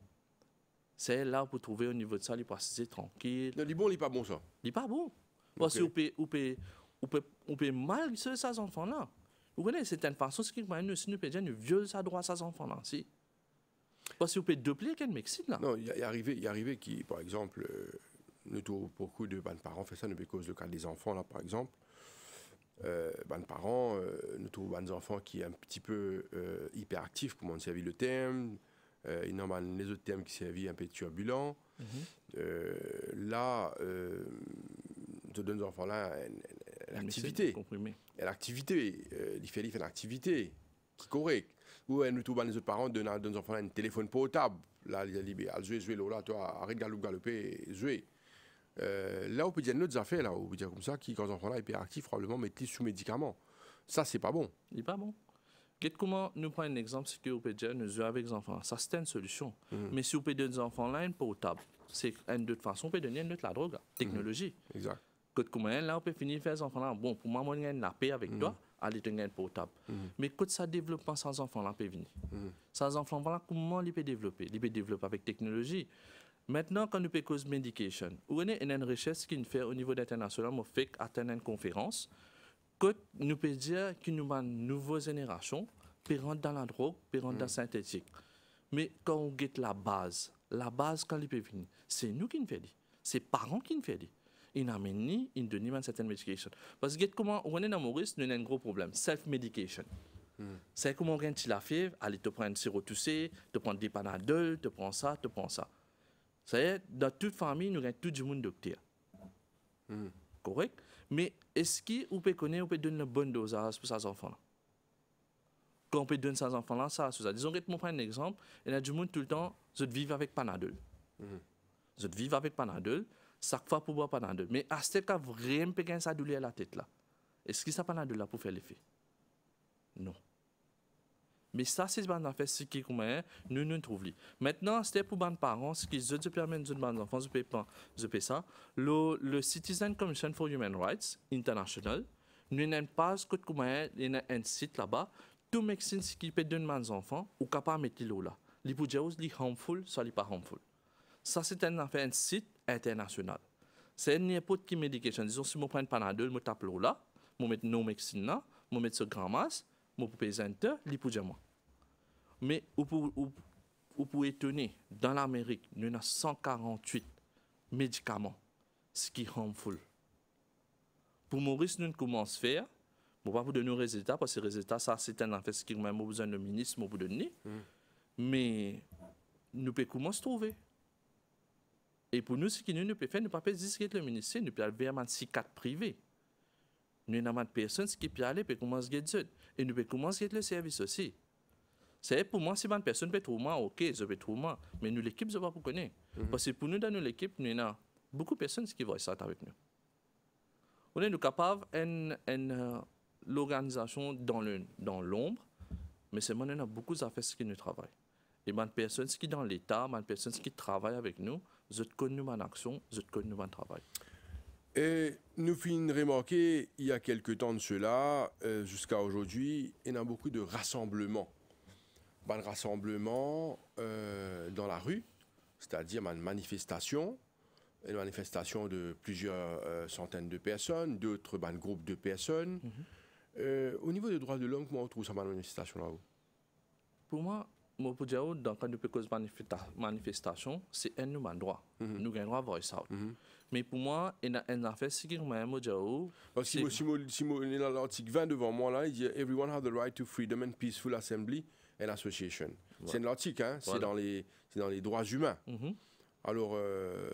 Speaker 2: C'est là pour trouver au niveau de ça, les passer tranquille.
Speaker 1: Non, bon, il n'est pas bon ça.
Speaker 2: Il n'est pas bon. Parce qu'on peut mal sur ces enfants-là. Vous connaissez, c'est une façon qui nous peut dire nous viole sa droit à ces enfants-là. Si. Parce qu'on peut doubler qu'un Mexique là.
Speaker 1: Non, il y arrivé qui, par exemple, nous trouvons beaucoup de parents fait ça, nous cause le cas des enfants là, par exemple. Parents, nous trouvons des enfants qui sont un petit peu hyperactifs, comme on servi le terme. Il y a les autres termes qui servent un peu turbulents. Là, de deux enfants-là, l'activité. Il fait une activité qui est correcte. Ou nous trouvons les autres parents de nos enfants un téléphone portable. Là, il dit, jouer, là, toi, arrête de galoper, jouer. Là, on peut dire une autre affaire, là, on peut dire comme ça, qui, quand les enfants-là sont hyperactifs, probablement mettent-ils sous médicaments. Ça, c'est pas bon.
Speaker 2: Il n'est pas bon. Comment nous prenons un exemple, c'est que vous pouvez dire, nous jouons avec les enfants. Ça, c'est une solution. Mais si vous pouvez donner des enfants là, une portable, c'est une autre façon, vous pouvez donner une autre la drogue, la technologie.
Speaker 1: Exact.
Speaker 2: Comment là, on peut finir faire des enfants là. Bon, pour moi, moi, j'ai la paix avec toi, aller te gagner portable. Mais quand ça développe sans enfants là, peut venir. Sans enfants là, comment ils peuvent développer? Ils peuvent développer avec technologie. Maintenant, quand nous pouvons cause medication, on a une recherche qui nous fait au niveau international, on fait atteindre une conférence, que nous pouvons dire que nous avons une nouvelle génération, peut rentrer dans la drogue, peut rentrer dans la synthétique. Mais quand on get la base quand il peut venir, c'est nous qui nous faisons. C'est les parents qui nous faisons. Ils n'amènent ils donnent une certaine médication. Parce que comment on est dans Maurice, nous avons un gros problème, self-medication. C'est comment on gagne la fièvre, aller te prendre un sirop toussé, te prendre des Panadol, te prendre ça, te prendre ça. C'est dans toute famille, nous avons tout le monde docteur. Correct? Mais est-ce qu'on peut connaître, on peut donner le bon dosage pour ces enfants-là? Quand on peut donner ces enfants-là, ça, disons que je prends un exemple, il y a du monde tout le temps, je vivre avec Panadol. Je vivre avec Panadol, chaque fois pour boire Panadol. Mais à ce cas, vraiment, peut gagner sa douleur à la tête là. Est-ce que ça Panadol là pour faire l'effet? Non. Mais ça, c'est une affaire qui nous trouvons. Maintenant, c'était pour les parents, ce qui se permet de les enfants, je paye ça. Le Citizen Commission for Human Rights International, nous avons une page, il y a un site là-bas, tout médecin qui peut donner aux enfants, ou capable de mettre l'eau là. Les pour dire les harmful, soit les pas harmful. Ça, c'est un site international. C'est n'importe quelle médication. Disons, si je prends un Panadol, je tape l'eau là, je mets nos médecines là, je mets ce grand masse, je peux enter, les pour dire moi. Mais vous pouvez étonner, dans l'Amérique, nous avons 148 médicaments, ce qui est harmful. Pour Maurice, nous commençons à faire, je ne vais pas vous donner les résultats, parce que les résultats, ça, c'est un affaire qui a besoin de ministre pour vous donner. Mais nous pouvons commencer à trouver. Et pour nous, ce que nous pouvons faire, nous ne pouvons pas dire que le ministère, nous pouvons aller vers un psychiatre privé. Nous avons des personnes qui peuvent aller, peuvent commencer à dire. Et nous pouvons commencer à le service aussi. C'est pour moi, si une personne peut trouver moi, ok, je vais trouver moi. Mais nous, l'équipe, je ne vais pas vous connaître. Parce que pour nous, dans l'équipe, nous avons beaucoup de personnes qui vont ça avec nous. On est capable de l'organisation dans l'ombre, mais c'est moi, on a beaucoup d'affaires qui nous travaillent. Et les personnes qui sont dans l'État, les personnes qui travaillent avec nous, je connais mon action, je connais mon travail.
Speaker 1: Et nous finissons de remarquer, il y a quelques temps de cela, jusqu'à aujourd'hui, il y a beaucoup de rassemblements. Un rassemblement dans la rue, c'est-à-dire une manifestation de plusieurs centaines de personnes, d'autres groupes de personnes. Au niveau des droits de l'homme, comment on trouve cette manifestation là-haut?
Speaker 2: Pour moi, dans le cadre de manifestation, c'est un droit. Nous avons droit à voice out. Mais pour moi, il y a une affaire qui est
Speaker 1: parce que si l'article 20 devant moi, là, il dit « Everyone has the right to freedom and peaceful assembly and association ». C'est l'article, hein? Voilà. C'est dans les droits humains. Alors,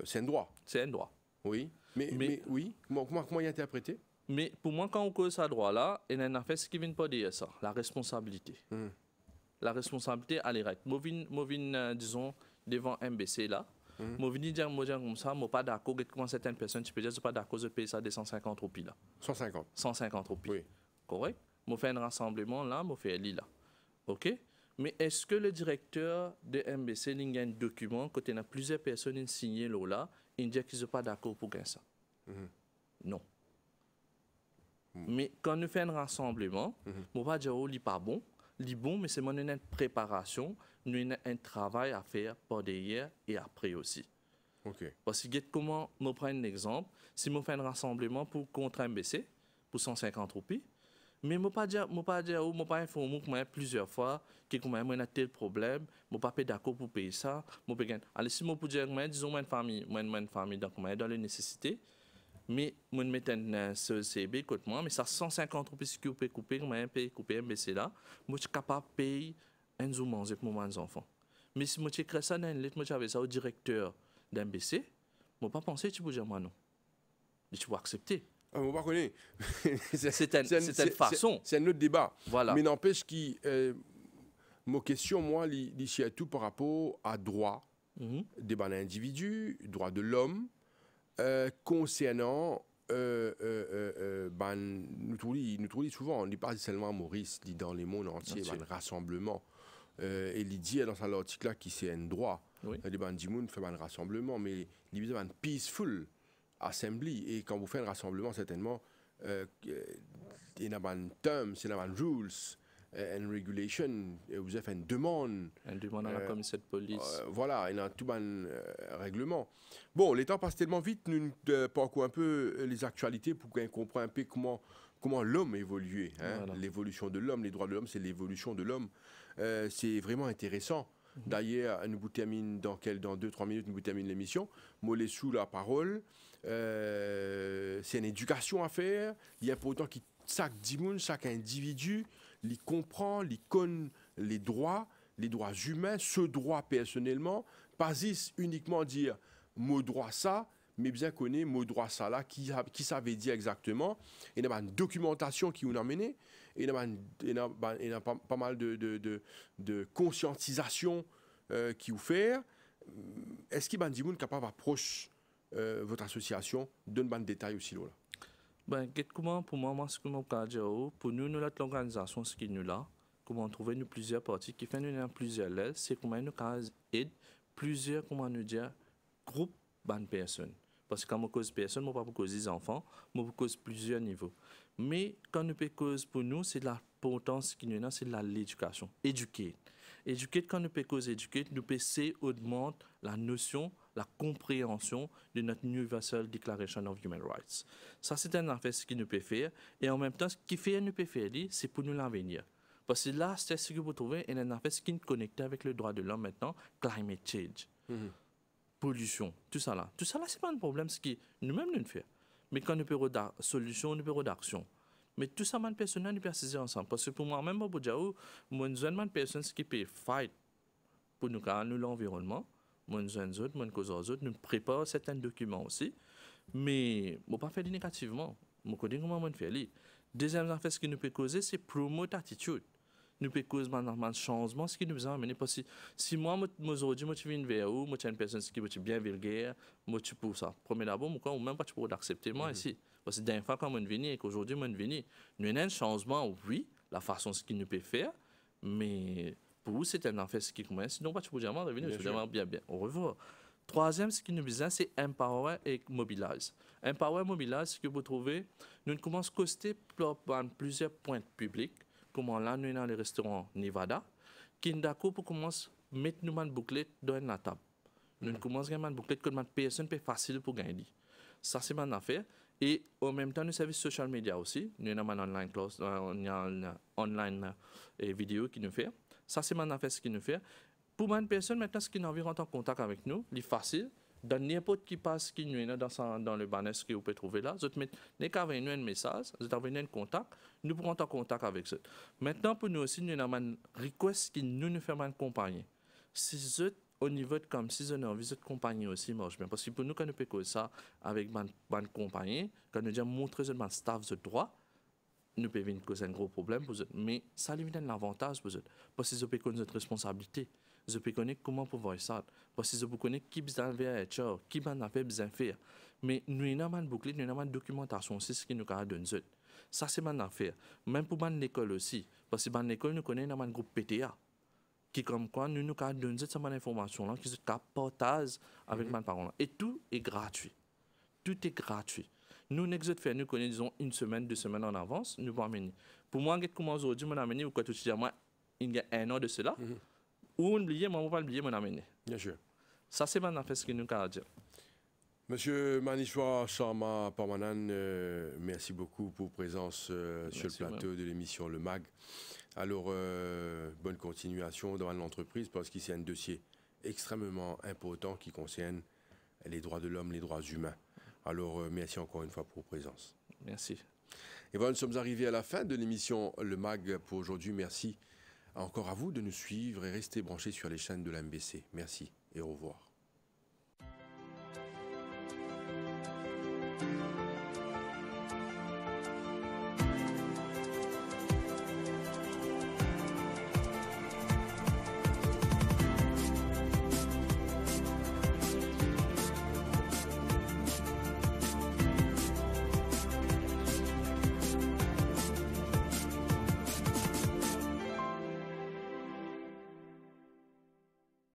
Speaker 1: c'est un droit.
Speaker 2: C'est un droit.
Speaker 1: Oui. Mais oui, comment y interpréter?
Speaker 2: Mais pour moi, quand on cause ce droit-là, il y a une affaire qui ne vient pas dire ça, la responsabilité. La responsabilité, elle est recte. Disons, devant MBC là, je viens dire comme ça, je ne suis pas d'accord avec certaines personnes, tu peux dire, je ne suis pas d'accord, je paye ça des 150 roupies là.
Speaker 1: 150.
Speaker 2: 150 roupies.
Speaker 1: Oui.
Speaker 2: Correct? Je fais un rassemblement là, je fais là. OK? Mais est-ce que le directeur de MBC il y a un document, quand il y a plusieurs personnes signées là, il dit qu'ils ne sont pas d'accord pour ça? Non. Mais quand nous faisons un rassemblement, je ne vais pas dire qu'il n'est pas bon. Il est bon, mais c'est une préparation, nous avons un travail à faire par derrière et après aussi.
Speaker 1: Okay.
Speaker 2: Parce que comment, je prends un exemple, si je fais un rassemblement contre MBC, pour 150 roupies, mais je ne vais pas informer plusieurs fois que y a un tel problème, je ne vais pas d'accord pour payer ça. Alors si je peux dire, disons, une famille donc, dans les nécessités, mais je mets un CB contre moi, mais ça 150 roupies que je peux couper, je couper MBC là, je suis capable de payer un zoom manger pour mes enfants. Mais si je crée ça dans une lettre, j'avais ça au directeur d'MBC, je ne vais pas penser que tu peux dire moi non. Tu peux accepter.
Speaker 1: On ne va pas connaître.
Speaker 2: C'est une façon.
Speaker 1: C'est un autre débat.
Speaker 2: Voilà.
Speaker 1: Mais n'empêche que ma question, moi, ici à tout par rapport à droit des individus, droit de l'homme, concernant nous trouvons souvent, on n'est pas seulement à Maurice, dit dans le monde entier, un rassemblement. Et il dit dans cet article-là qui c'est un droit.
Speaker 2: Oui.
Speaker 1: Les bandits fait un rassemblement, mais il y a un peaceful assembly. Et quand vous faites un rassemblement, certainement, il y a un terms, il y a un rules. And regulation, vous avez fait une demande.
Speaker 2: Une demande à la commissaire de police.
Speaker 1: Voilà, il y a tout un règlement. Bon, les temps passent tellement vite, nous parcourons un peu les actualités pour qu'on comprenne un peu comment l'homme évolue. Hein? Voilà. L'évolution de l'homme, les droits de l'homme, c'est l'évolution de l'homme. C'est vraiment intéressant. D'ailleurs, nous vous terminons dans 2-3 minutes, nous vous terminons l'émission. Moi, les sous la parole. C'est une éducation à faire. Il est important que chaque individu il comprend, il connaît les droits humains, ce droit personnellement, pas uniquement dire mot droit ça, mais bien connaître mot droit ça là, qui ça veut dire exactement. Il y a une documentation qui nous a mené, il y a pas mal de conscientisation qui vous fait. Est-ce qu'il y a des gens capables d'approcher votre association, donne un détail aussi là?
Speaker 2: Ben, comment pour moi, ce que je peux dire, pour nous, l'organisation, ce qui nous là, comment trouver nous plusieurs parties qui font nous plusieurs lettres, c'est comment nous aide plusieurs, comment nous dire, groupes de personnes. Parce que quand on cause personne, on ne peut pas causer des enfants, on peut causer plusieurs niveaux. Mais quand nous peut cause pour nous, c'est l'importance qui nous a, c'est l'éducation. Éduquer. Éduquer, quand nous peut cause éduquer, nous peut augmenter la notion, la compréhension de notre Universal Declaration of Human Rights. Ça, c'est un affaire ce qu'il nous peut faire. Et en même temps, ce qu'il fait, nous peut faire, c'est pour nous l'avenir. Parce que là, c'est ce que vous trouvez, et un affaire ce qui nous connecte avec le droit de l'homme maintenant, climate change, pollution, tout ça là. Tout ça là, c'est pas un problème, ce qui nous-mêmes nous fait. Mais quand nous peut solution, nous peut d'action. Mais tout ça, man, personnel, nous peut saisir ensemble. Parce que pour moi, même au Djaou, moi, nous avons une personne qui peut fight pour nous, l'environnement. Moi, nous nous préparons certains documents aussi. Mais je ne pas faire négativement. Je connais comment on fait. Deuxième affaire, ce qui nous peut causer, c'est promouvoir l'attitude. Nous peut causer un changement, ce qui nous a amené. Parce que si moi, aujourd'hui, je viens vers vous, je suis une personne qui est bien vulgaire, je suis pour ça. Premier d'abord, ou même pas pour accepter moi ici. Parce que d'un fois, quand je viens et qu'aujourd'hui, je viens, nous avons un changement, oui, la façon ce qu'il nous peut faire, mais pour vous, c'est un affaire ce qui commence. Sinon, pas tu peux dire, revenir, bien. Au revoir. Troisième, ce qui nous besoin, c'est empower et mobilize. Empower, mobilize, ce que vous trouvez, nous commençons à coster plusieurs points publics, comme là, nous dans les restaurants Nevada, qui est d'accord pour commencer à mettre nous une bouclette dans la table. Nous commençons à mettre une bouclette que personne peut facile pour gagner. Ça, c'est une affaire. Et en même temps, nous services social media aussi. Nous avons une online class, une online vidéo qui nous fait. Ça, c'est une affaire ce qui nous fait. Pour une personne, maintenant, ce qui nous envie rentrer en contact avec nous, c'est facile. Dans n'importe qui passe qui nous est dans le banner que vous pouvez trouver là, vous n'avez qu'à envoyer un message, vous envoyez un contact, nous pourrons en contact avec ça. Maintenant, pour nous aussi, nous avons un request qui nous fait une compagnie. Si vous au niveau de comme si on a envie de compagnie aussi marche bien. Parce que pour nous, quand nous faisons ça avec une compagnie, quand nous disons montrer notre staff de droit, nous pouvons causer un gros problème pour eux. Mais ça lui donne l'avantage pour eux. Parce qu'ils peuvent connaître notre responsabilité. Ils peuvent connaître comment pouvoir ça. Parce qu'ils peuvent connaître qui besoin de faire, qui besoin de faire. Mais nous avons une boucle, nous avons une documentation aussi, ce qui nous donne. Ça, c'est une affaire. Même pour l'école aussi. Parce que l'école, nous connaissons un groupe PTA. Qui comme quoi nous avons donné cette information là qui se partage avec mes parents. Et tout est gratuit. Tout est gratuit. Nous n'existe faire nous connaissons disons 1 semaine, 2 semaines en avance, nous pouvons amener. Pour moi, je commence aujourd'hui mon amener ou quoi tu dis moi il y a 1 an de cela. Ou oublier moi pas oublier mon amener.
Speaker 1: Bien sûr.
Speaker 2: Ça c'est mon affaire ce que nous avons dire.
Speaker 1: Monsieur Manichoa Sharma Parmanan, merci beaucoup pour votre présence sur le plateau de l'émission Le Mag. Alors, bonne continuation dans l'entreprise parce que c'est un dossier extrêmement important qui concerne les droits de l'homme, les droits humains. Alors, merci encore une fois pour votre présence.
Speaker 2: Merci.
Speaker 1: Et voilà, nous sommes arrivés à la fin de l'émission Le Mag pour aujourd'hui. Merci encore à vous de nous suivre et rester branchés sur les chaînes de l'MBC. Merci et au revoir.